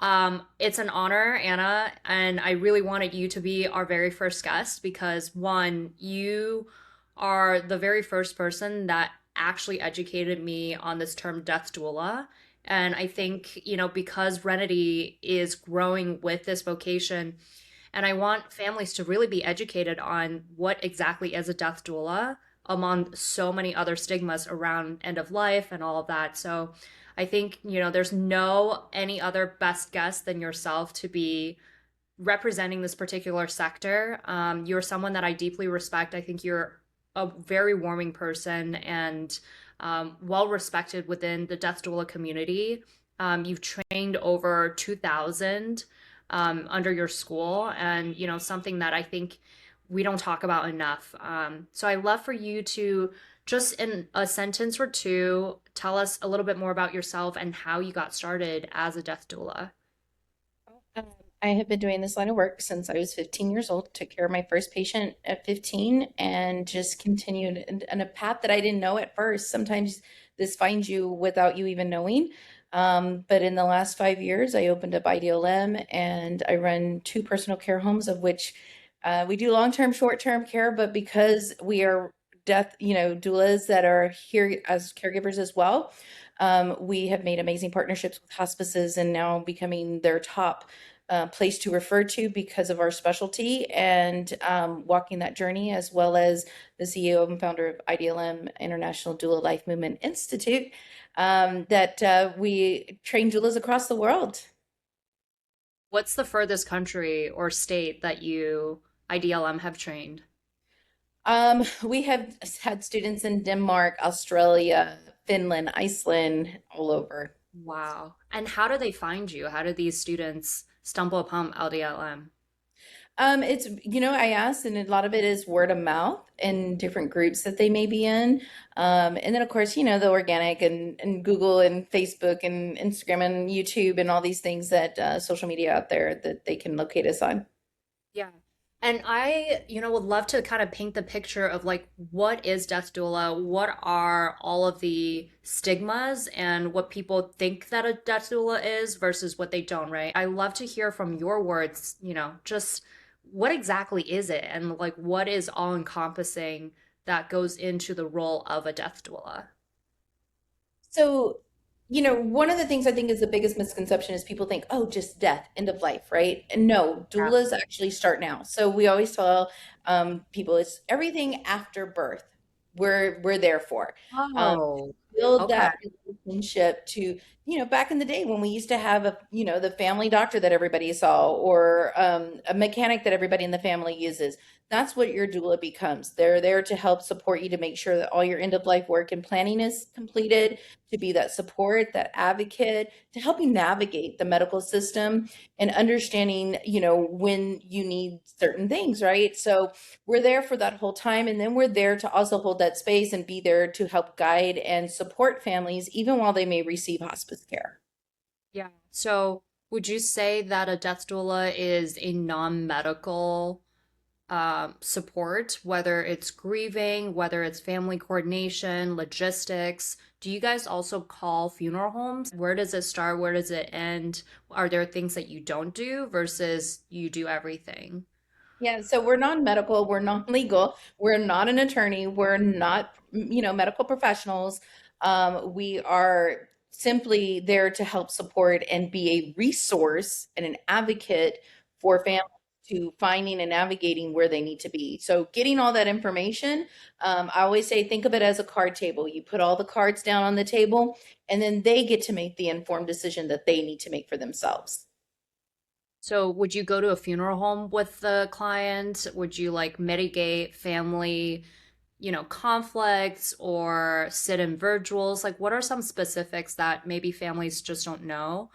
It's an honor, Anna, and I really wanted you to be our very first guest because one, you are the very first person that actually educated me on this term death doula. And I think, because Renidy is growing with this vocation, and I want families to really be educated on what exactly is a death doula among so many other stigmas around end of life and all of that. So I think, there's no any other best guest than yourself to be representing this particular sector. You're someone that I deeply respect. I think you're a very warming person and well respected within the death doula community. You've trained over 2,000 under your school, and something that I think we don't talk about enough. So I love for you to just in a sentence or two tell us a little bit more about yourself and how you got started as a death doula. Um, I have been doing this line of work since I was 15 years old. Took care of my first patient at 15 and just continued in a path that I didn't know at first. Sometimes this finds you without you even knowing. But in the last 5 years, I opened up IDLM and I run two personal care homes, of which we do long-term, short-term care, but because we are doulas that are here as caregivers as well, we have made amazing partnerships with hospices and now becoming their top place to refer to because of our specialty and walking that journey, as well as the CEO and founder of IDLM, International Doula Life Movement Institute, that we train doulas across the world. What's the furthest country or state that you IDLM have trained? We have had students in Denmark, Australia, Finland, Iceland, all over. Wow. And how do they find you? How do these students stumble upon LDLM? I asked, and a lot of it is word of mouth in different groups that they may be in. And then, of course, the organic and Google and Facebook and Instagram and YouTube and all these things that social media out there that they can locate us on. Yeah. And I, would love to kind of paint the picture of like what is death doula? What are all of the stigmas and what people think that a death doula is versus what they don't, right? I love to hear from your words, just what exactly is it and like what is all encompassing that goes into the role of a death doula? So, one of the things I think is the biggest misconception is people think, oh, just death, end of life, right? And no, Yeah. doulas actually start now. So we always tell people it's everything after birth. We're there for. Um, Oh, Build okay. that relationship to, back in the day when we used to have the family doctor that everybody saw or a mechanic that everybody in the family uses. That's what your doula becomes. They're there to help support you to make sure that all your end of life work and planning is completed, to be that support, that advocate, to help you navigate the medical system and understanding, when you need certain things, right? So we're there for that whole time. And then we're there to also hold that space and be there to help guide and support families, even while they may receive hospice care. Yeah. So would you say that a death doula is a non-medical support, whether it's grieving, whether it's family coordination, logistics? Do you guys also call funeral homes? Where does it start? Where does it end? Are there things that you don't do versus you do everything? Yeah, so we're non-medical, we're non-legal, we're not an attorney, we're not, medical professionals. We are simply there to help support and be a resource and an advocate for families to finding and navigating where they need to be. So getting all that information, I always say, think of it as a card table. You put all the cards down on the table, and then they get to make the informed decision that they need to make for themselves. So would you go to a funeral home with the client? Would you like mitigate family, conflicts or sit in virtuals? Like what are some specifics that maybe families just don't know?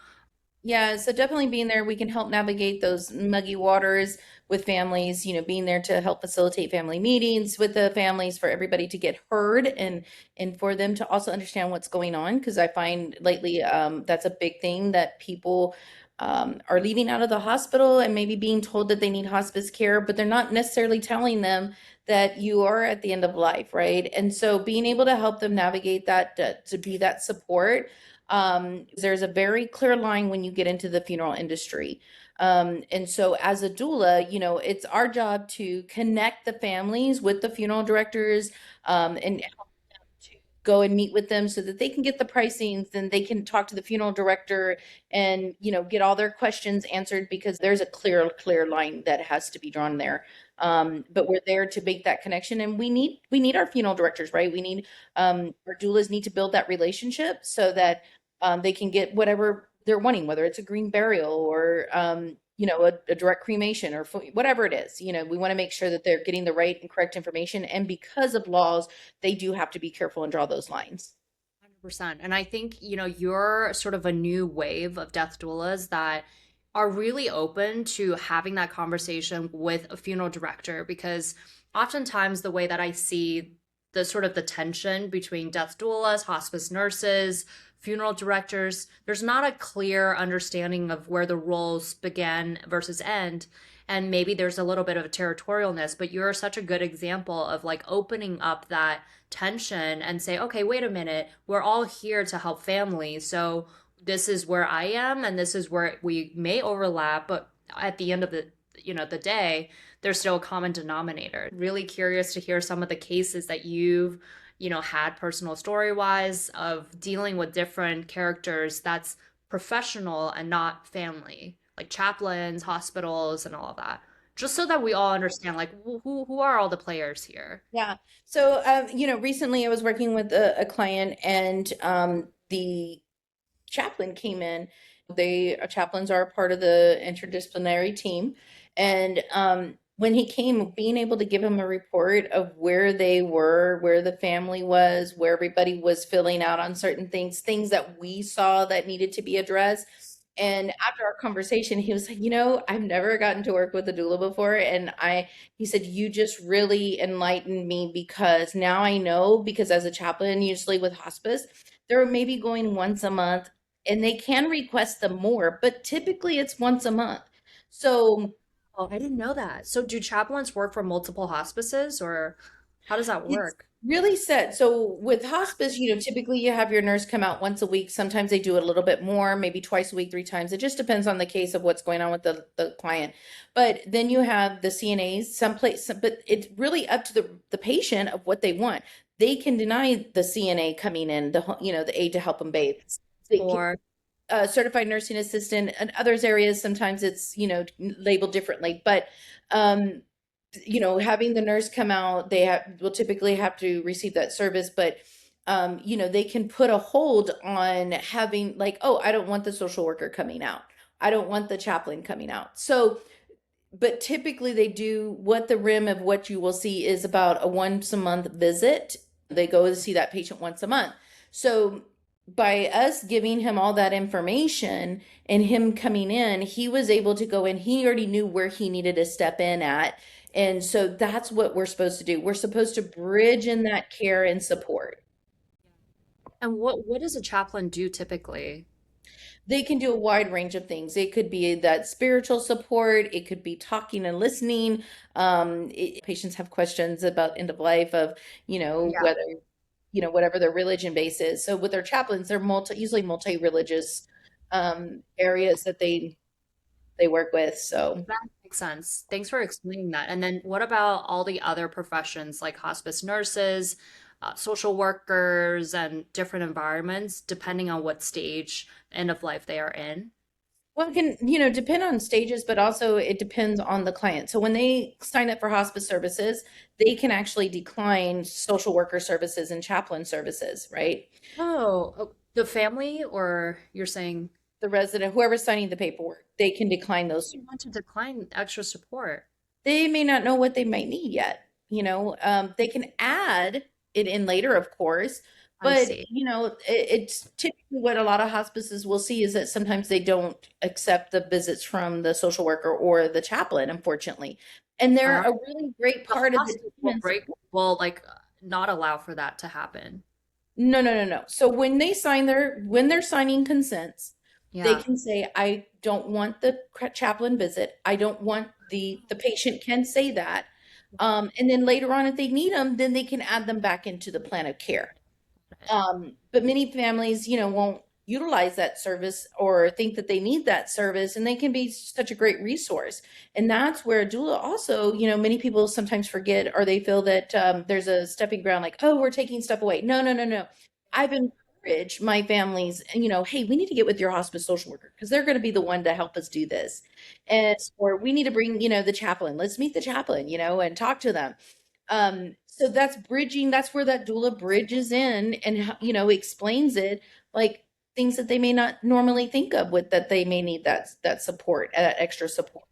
Yeah, so definitely being there, we can help navigate those muggy waters with families, being there to help facilitate family meetings with the families for everybody to get heard and for them to also understand what's going on. Because I find lately that's a big thing that people are leaving out of the hospital and maybe being told that they need hospice care, but they're not necessarily telling them that you are at the end of life, right? And so being able to help them navigate that, to be that support There's a very clear line when you get into the funeral industry. And so as a doula, it's our job to connect the families with the funeral directors, and go and meet with them so that they can get the pricings, then they can talk to the funeral director and get all their questions answered, because there's a clear line that has to be drawn there. But we're there to make that connection, and we need our funeral directors, right? We need our doulas need to build that relationship so that they can get whatever they're wanting, whether it's a green burial or a direct cremation or whatever it is. We want to make sure that they're getting the right and correct information, and because of laws, they do have to be careful and draw those lines. 100%. And I think, you're sort of a new wave of death doulas that are really open to having that conversation with a funeral director, because oftentimes the way that I see the sort of the tension between death doulas, hospice nurses, funeral directors, there's not a clear understanding of where the roles begin versus end. And maybe there's a little bit of a territorialness, but you're such a good example of like opening up that tension and say, okay, wait a minute, we're all here to help families. So this is where I am, and this is where we may overlap, but at the end of the day, there's still a common denominator. Really curious to hear some of the cases that you've had personal story wise of dealing with different characters that's professional and not family, like chaplains, hospitals, and all of that. Just so that we all understand, like, who are all the players here? Yeah. So, recently I was working with a client, and the chaplain came in. Chaplains are a part of the interdisciplinary team. And when he came, being able to give him a report of where they were, where the family was, where everybody was filling out on certain things that we saw that needed to be addressed. And after our conversation, he was like, I've never gotten to work with a doula before. And he said, you just really enlightened me, because now I know, because as a chaplain, usually with hospice, they're maybe going once a month, and they can request them more, but typically it's once a month. So Oh, I didn't know that. So do chaplains work for multiple hospices, or how does that it's work? really set. So with hospice, typically you have your nurse come out once a week. Sometimes they do it a little bit more, maybe twice a week, 3 times. It just depends on the case of what's going on with the client. But then you have the CNAs, but it's really up to the patient of what they want. They can deny the CNA coming in, the aid to help them bathe. They can, Or certified nursing assistant, and others areas, sometimes it's, labeled differently. But um, having the nurse come out, will typically have to receive that service, but they can put a hold on having, like, oh, I don't want the social worker coming out. I don't want the chaplain coming out. So, but typically they do, what the rim of what you will see is about a once a month visit. They go to see that patient once a month. So by us giving him all that information and him coming in, he was able to go in. He already knew where he needed to step in at. And so that's what we're supposed to do. We're supposed to bridge in that care and support. and what does a chaplain do typically? They can do a wide range of things. It could be that spiritual support, it could be talking and listening. Patients have questions about end of life, of, Yeah. whether, whatever their religion base is. So with their chaplains, they're usually multi-religious areas that they work with. So That makes sense. Thanks for explaining that. And then what about all the other professions like hospice nurses, social workers, and different environments, depending on what stage end of life they are in? well, it can, depend on stages, but also it depends on the client. So when they sign up for hospice services, they can actually decline social worker services and chaplain services, right? The family, or you're saying The resident, whoever's signing the paperwork, they can decline those. you want to decline extra support? They may not know what they might need yet. They can add it in later, of course, I but see. it's typically what a lot of hospices will see is that sometimes they don't accept the visits from the social worker or the chaplain, unfortunately. And they're Uh, a really great the part of the hospice team will and break, support. will like not allow for that to happen. No, no, no, no. So when they're signing consents, they Yeah. can say, I don't want the chaplain visit. I don't want the patient can say that. And then later on, if they need them, then they can add them back into the plan of care. But many families, won't. utilize that service or think that they need that service, and they can be such a great resource. And that's where doula also, many people sometimes forget, or they feel that there's a stepping ground, like, oh, we're taking stuff away. No, no, no, no. I've encouraged my families, hey, we need to get with your hospice social worker because they're going to be the one to help us do this. And or we need to bring, the chaplain. Let's meet the chaplain, and talk to them. So that's bridging, that's where that doula bridges in and, explains it, like things that they may not normally think of, with that they may need that support, that extra support.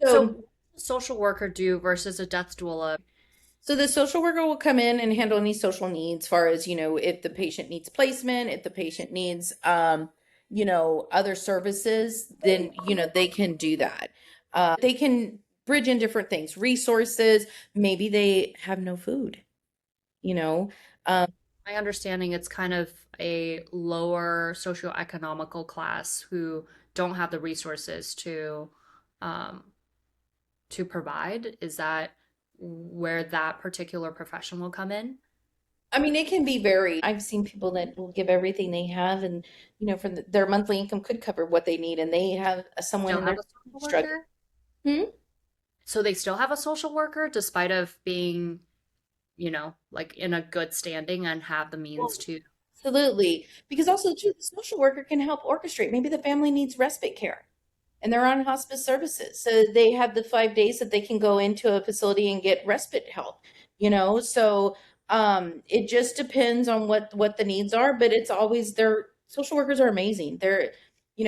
So, what So does a social worker do versus a death doula? So the social worker will come in and handle any social needs, far as, if the patient needs placement, if the patient needs, other services, then, they can do that. They can bridge in different things, resources. Maybe they have no food, you know. Um, My understanding, it's kind of a lower socioeconomical class who don't have the resources um, to provide. Is that where that particular profession will come in? I mean, it can be very, I've seen people that will give everything they have, and, from their monthly income could cover what they need, and they have someone Still in have their a social struggling. worker? Hmm? So they still have a social worker despite of being, like in a good standing and have the means Well, to. absolutely. Because also, too, the social worker can help orchestrate. Maybe the family needs respite care and they're on hospice services. So they have the 5 days that they can go into a facility and get respite help, So it just depends on what the needs are, but it's always their social workers are amazing.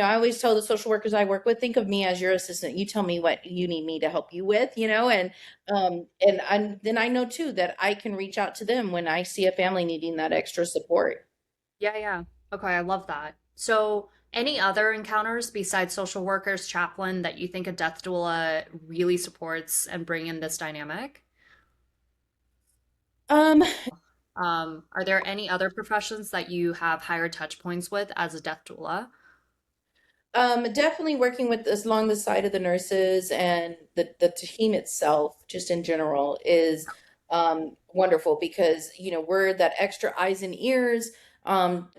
I always tell the social workers I work with, think of me as your assistant. You tell me what you need me to help you with, and then I know too that I can reach out to them when I see a family needing that extra support. Yeah, yeah. Okay, I love that. So, any other encounters besides social workers, chaplain, that you think a death doula really supports and bring in this dynamic? Um, Are there any other professions that you have higher touch points with as a death doula? Definitely working with this along the side of the nurses and the team itself, just in general, is wonderful because we're that extra eyes and ears.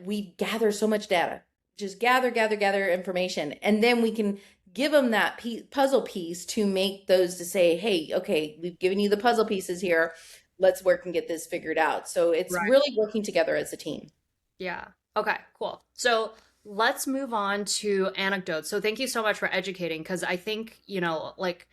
We gather so much data, just gather information, and then we can give them that puzzle piece to make those to say, hey, okay, we've given you the puzzle pieces here. Let's work and get this figured out. So it's Right. really working together as a team. Yeah. Okay, cool. So let's move on to anecdotes. So thank you so much for educating because I think, like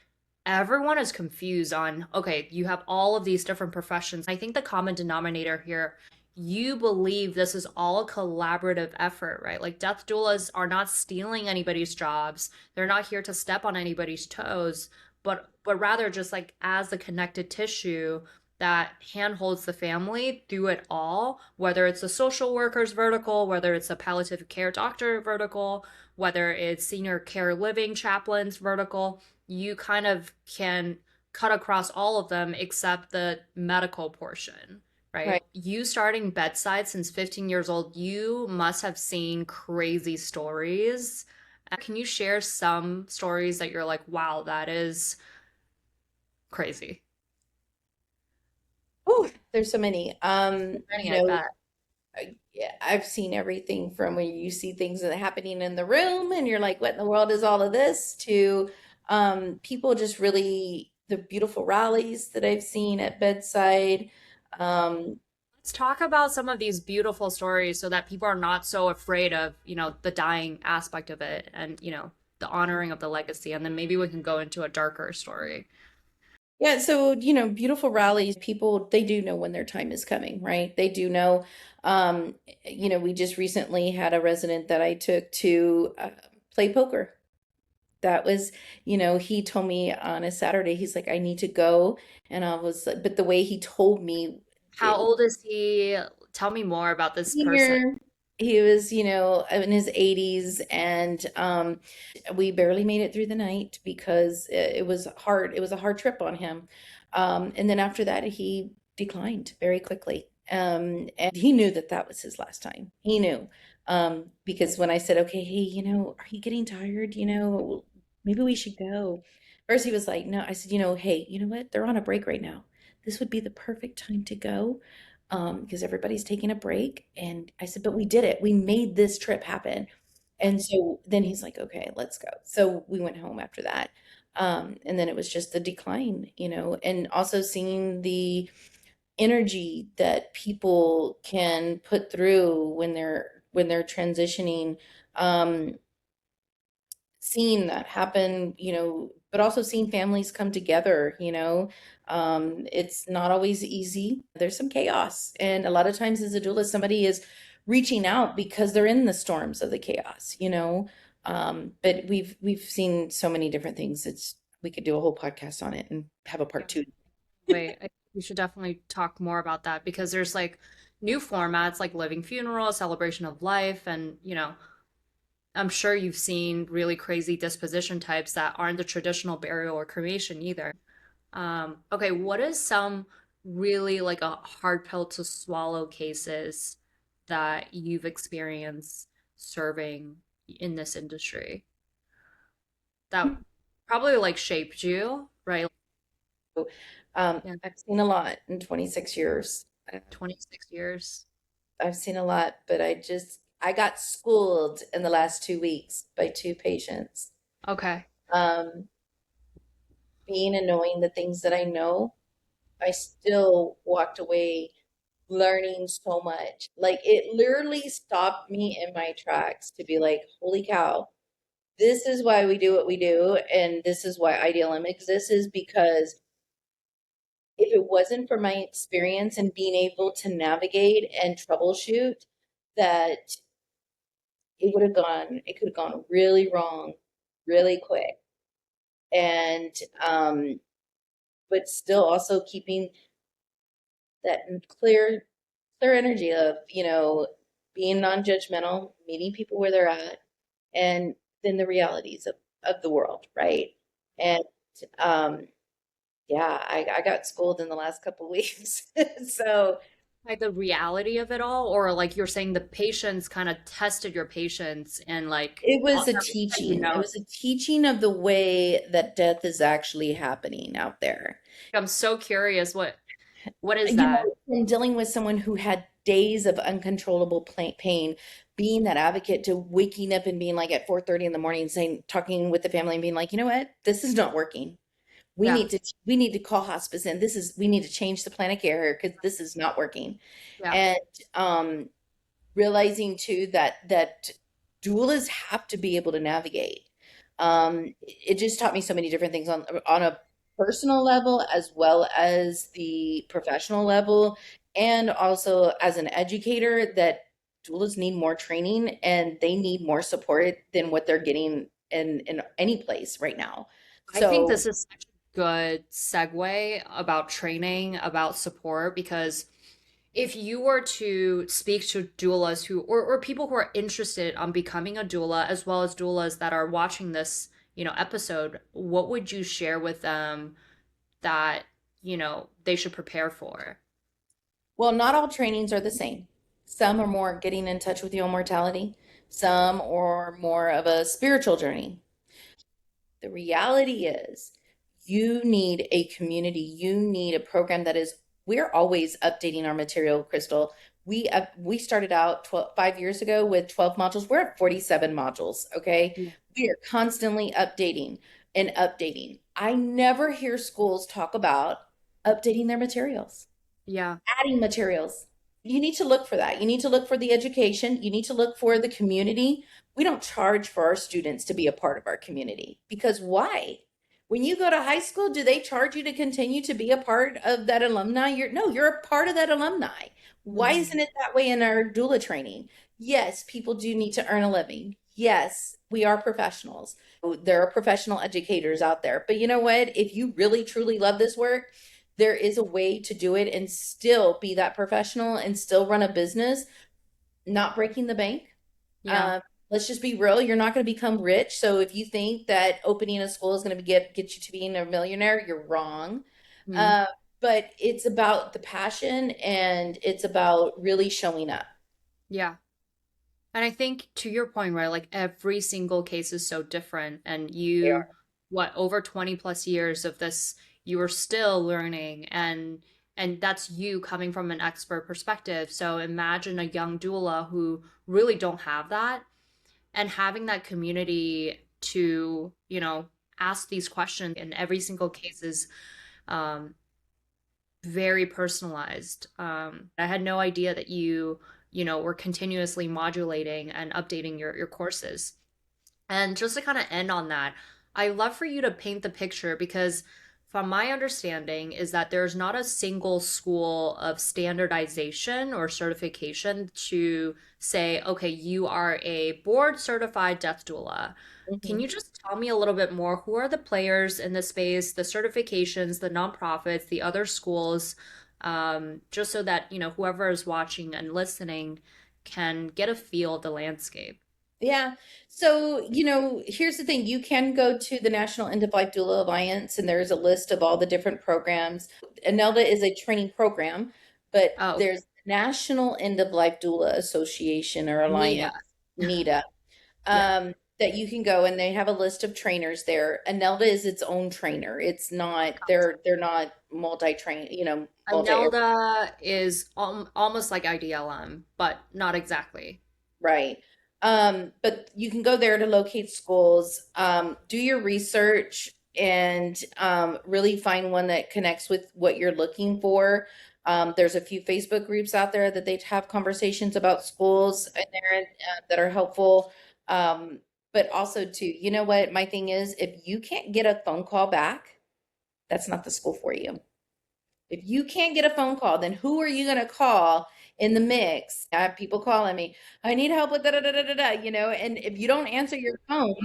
everyone is confused on, okay, you have all of these different professions. I think the common denominator here, you believe this is all a collaborative effort, right? Like death doulas are not stealing anybody's jobs. They're not here to step on anybody's toes, but rather just like as the connected tissue that handholds the family through it all, whether it's a social workers vertical, whether it's a palliative care doctor vertical, whether it's senior care living chaplains vertical, you kind of can cut across all of them except the medical portion, Right. right? You starting bedside since 15 years old, you must have seen crazy stories. Can you share some stories that you're like, wow, that is crazy? Oh, there's so many. Many, I bet. Yeah, I've seen everything from when you see things that are happening in the room and you're like, what in the world is all of this? To people just really the beautiful rallies that I've seen at bedside. Um, Let's talk about some of these beautiful stories so that people are not so afraid of, the dying aspect of it and, the honoring of the legacy. And then maybe we can go into a darker story. yeah, so beautiful rallies, people they do know when their time is coming, right? They do know. Um, we just recently had a resident that I took to play poker. That was, he told me on a Saturday, he's like, I need to go. And I was like, but the way he told me, How it, old is he? Tell me more about this person. senior, he was, in his 80s, and we barely made it through the night because it was hard. It was a hard trip on him. And then after that, he declined very quickly. And he knew that that was his last time. He knew. Because when I said, okay, hey, are you getting tired? Maybe we should go. First, he was like, no. I said, hey, you know what? They're on a break right now. This would be the perfect time to go. because everybody's taking a break. And I said, but we did it. We made this trip happen. And so then he's like, okay, let's go. So we went home after that. And then it was just the decline, and also seeing the energy that people can put through when they're transitioning, um, seeing that happen, but also seeing families come together, it's not always easy. There's some chaos. And a lot of times as a doula, somebody is reaching out because they're in the storms of the chaos, but we've seen so many different things. We could do a whole podcast on it and have a Yeah. part two. Wait, we should definitely talk more about that because there's like new formats like living funeral, celebration of life, and I'm sure you've seen really crazy disposition types that aren't the traditional burial or cremation either. Okay, what is some really like a hard pill to swallow cases that you've experienced serving in this industry that probably like shaped you, right? Yeah, I've seen a lot in 26 years. 26 years. I've seen a lot, but I got schooled in the last 2 weeks by two patients. Okay. Um, Being and knowing the things that I know, I still walked away learning so much. Like it literally stopped me in my tracks to be like, holy cow, this is why we do what we do. And this is why IDLM exists, is because if it wasn't for my experience and being able to navigate and troubleshoot, that it could have gone really wrong really quick. And, but still also keeping that clear energy of, being non-judgmental, meeting people where they're at, and then the realities of the world, right? And, um, yeah, I got schooled in the last couple of weeks. So Like the reality of it all, or like you're saying the patients kind of tested your patience and like it was a everything that you teaching. It know. was a teaching of the way that death is actually happening out there. I'm so curious, what is You that? know, from dealing with someone who had days of uncontrollable pain, being that advocate to waking up and being like at 4:30 in the morning, saying, talking with the family and being like, you know what, this is not working. Yeah, We need to call hospice, and we need to change the plan of care because this is not working. yeah. And um, realizing too that doulas have to be able to navigate. It just taught me so many different things on a personal level as well as the professional level, and also as an educator, that doulas need more training and they need more support than what they're getting in any place right now. I think So this is such a good segue about training, about support, because if you were to speak to doulas who or people who are interested on becoming a doula, as well as doulas that are watching this, episode, what would you share with them that, they should prepare for? well, not all trainings are the same. Some are more getting in touch with your own mortality, some are more of a spiritual journey. The reality is, you need a community, you need a program that is, we're always updating our material, Crystal. We started out 5 years ago with 12 modules. We're at 47 modules, okay? Yeah. We are constantly updating and updating. I never hear schools talk about updating their materials, Yeah. adding materials. You need to look for that. You need to look for the education. You need to look for the community. We don't charge for our students to be a part of our community, because why? When you go to high school, do they charge you to continue to be a part of that alumni? You're a part of that alumni. Why Mhm. isn't it that way in our doula training? Yes, people do need to earn a living. Yes, we are professionals. There are professional educators out there. But you know what? If you really truly love this work, there is a way to do it and still be that professional and still run a business, not breaking the bank. Yeah. Um, let's just be real. You're not going to become rich. So if you think that opening a school is going to get you to being a millionaire, you're wrong. Mhm. Uh, but it's about the passion and it's about really showing up. Yeah. And I think to your point, right, like every single case is so different. And They are. over 20 plus years of this, you are still learning And that's you coming from an expert perspective. So imagine a young doula who really don't have that, and having that community to, ask these questions. And every single case is um, very personalized. I had no idea that were continuously modulating and updating your courses. And just to kind of end on that, I love for you to paint the picture, because from my understanding is that there's not a single school of standardization or certification to say, okay, you are a board certified death doula. Can Mhm. you just tell me a little bit more? Who are the players in the space, the certifications, the nonprofits, the other schools, just so that, whoever is watching and listening can get a feel of the landscape? Yeah. So, here's the thing. You can go to the National End of Life Doula Alliance, and there's a list of all the different programs. ANELDA is a training program, but Oh, there's National End of Life Doula Association or Nita. Alliance, NEDA, Yeah. that you can go, and they have a list of trainers there. ANELDA is its own trainer. It's not, they're not multi-train, multi. Anelda is almost like IDLM, but not exactly. Right. But you can go there to locate schools, do your research, and really find one that connects with what you're looking for. There's a few Facebook groups out there that they have conversations about schools in there that are helpful. Um, but also, too, you know what? My thing is, if you can't get a phone call back, that's not the school for you. If you can't get a phone call, then who are you going to call in the mix? I have people calling me, I need help with da da da da da da, and if you don't answer your phone,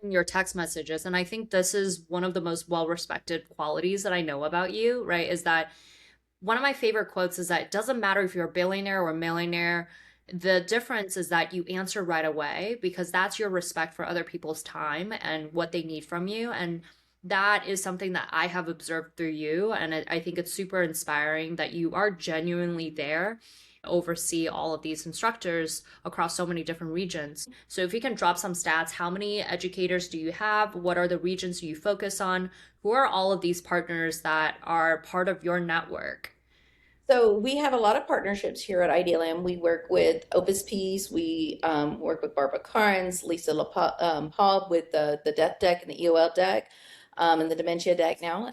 Your text messages. And I think this is one of the most well respected qualities that I know about you, right? Is that one of my favorite quotes is that it doesn't matter if you're a billionaire or a millionaire. The difference is that you answer right away, because that's your respect for other people's time and what they need from you. And that is something that I have observed through you. And I think it's super inspiring that you are genuinely there, oversee all of these instructors across so many different regions. So if you can drop some stats, how many educators do you have? What are the regions do you focus on? Who are all of these partners that are part of your network? so we have a lot of partnerships here at IDLM. We work with Opus Peace. We work with Barbara Carnes, Lisa Hobb with the Death Deck and the EOL deck, and the Dementia deck now.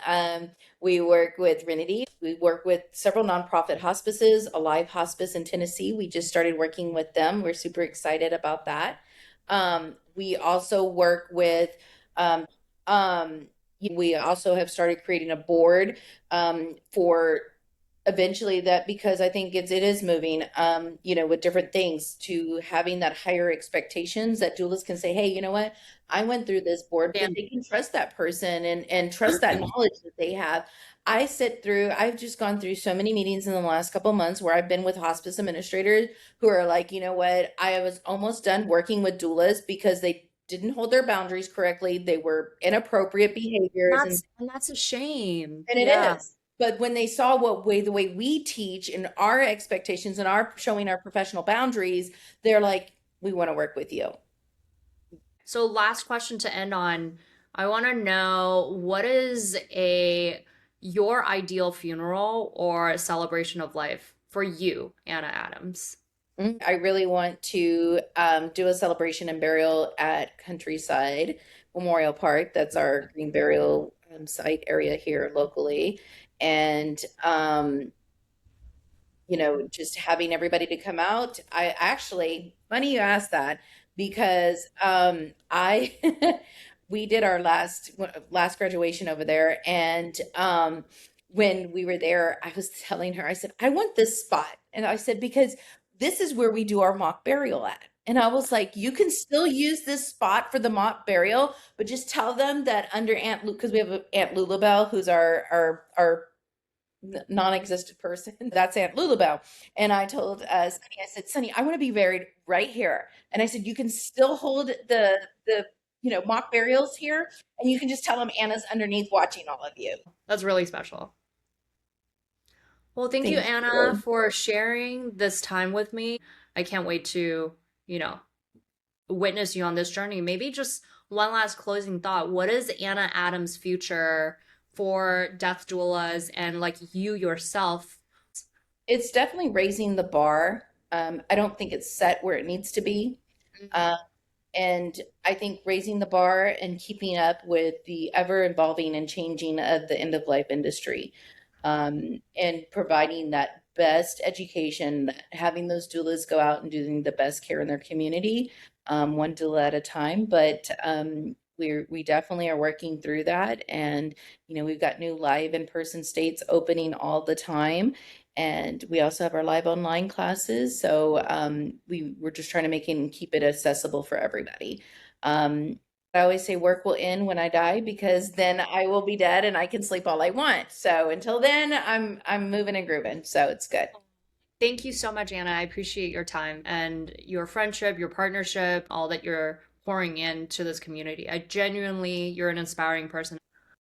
We work with Renidy. We work with several nonprofit hospices, Alive Hospice in Tennessee. We just started working with them. We're super excited about that. We also work with, um, we also have started creating a board for eventually that, because I think it is moving, with different things to having that higher expectations that doulas can say, hey, you know what? I went through this board, because Dan, they can trust that person and trust that knowledge that they have. I've just gone through so many meetings in the last couple of months where I've been with hospice administrators who are like, you know what? I was almost done working with doulas because they didn't hold their boundaries correctly. They were inappropriate behaviors, that's a shame. and it Yeah. is. But when they saw the way we teach and our expectations and our showing our professional boundaries, they're like, we want to work with you. So last question to end on. I want to know, what is a your ideal funeral or celebration of life for you, Anna Adams? I really want to do a celebration and burial at Countryside Memorial Park. That's our green burial site area here locally. And just having everybody to come out. I actually, funny you asked that, because I we did our last graduation over there, and when we were there, I was telling her, I said, I want this spot, and I said, because this is where we do our mock burial at. And I was like, you can still use this spot for the mock burial, but just tell them that under Aunt Lu, because we have Aunt Lulabelle, who's our non-existent person. That's Aunt Lulabelle. And I told Sunny, I said, Sunny, I want to be buried right here. And I said, you can still hold the mock burials here, and you can just tell them Anna's underneath watching all of you. That's really special. Well, thank you, Thank Anna, you. for sharing this time with me. I can't wait to, you know, witness you on this journey. Maybe just one last closing thought. What is Anna Adams' future for death doulas and like you yourself? It's definitely raising the bar. I don't think it's set where it needs to be. Mhm. Uh, and I think raising the bar and keeping up with the ever evolving and changing of the end of life industry, and providing that best education, having those doulas go out and doing the best care in their community, one doula at a time. But we definitely are working through that, and we've got new live in person states opening all the time. And we also have our live online classes. So we're just trying to make it and keep it accessible for everybody. I always say work will end when I die, because then I will be dead and I can sleep all I want. So until then, I'm moving and grooving. So it's good. Thank you so much, Anna. I appreciate your time and your friendship, your partnership, all that you're pouring into this community. I genuinely, you're an inspiring person.